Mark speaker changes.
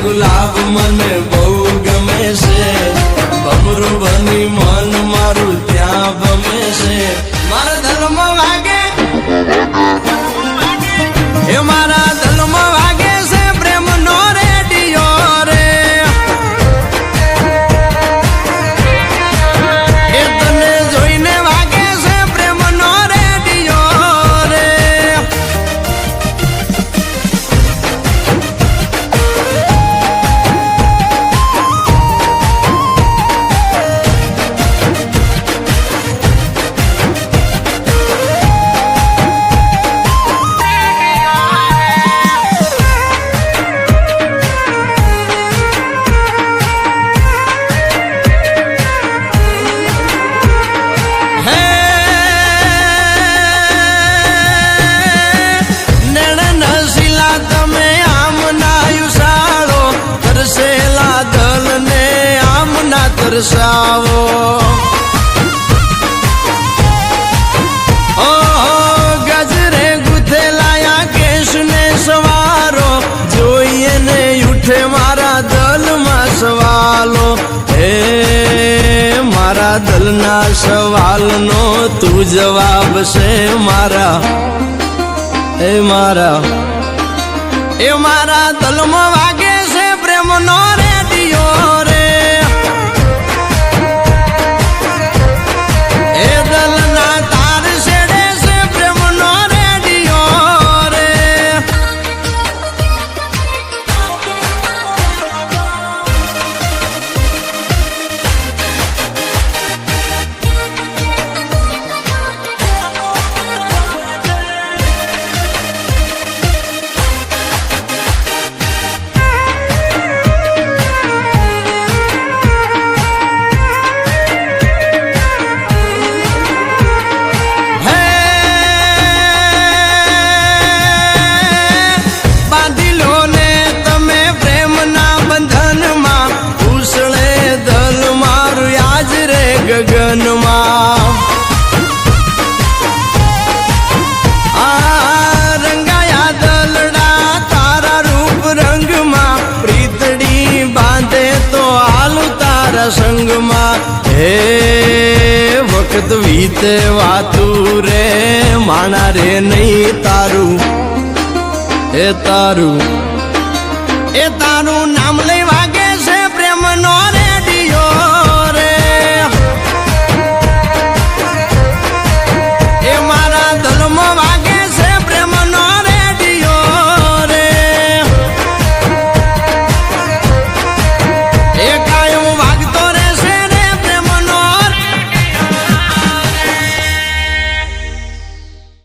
Speaker 1: ગુલાબ મને બહુ ગમે છે, બમરું બની મન મારું ત્યાં ગમે છે. મારા ધર્મ વાગે એ મારા ધર્મ વાગે છે પ્રેમ નો રેડિયો રે. એ તને જોઈને વાગે છે પ્રેમ નો રેડિયો રે. તરસાવો ગજરે ગુથેલાયા કેશ ને સવારો, જોઈએ ને ઉઠે મારા દલમાં સવાલો. હે મારા દલના સવાલનો તું જવાબ છે મારા. એ મારા દલમાં વાગે છે પ્રેમનો રેડિયો રે. ગગનમાં રંગાયા દલડા તારા રૂપ રંગમાં, પ્રીતડી બાંધે તો હાલું તારા સંગમાં. હે વખત વીતે વાતું રે માણા રે નહીં તારું. એ તારું નામ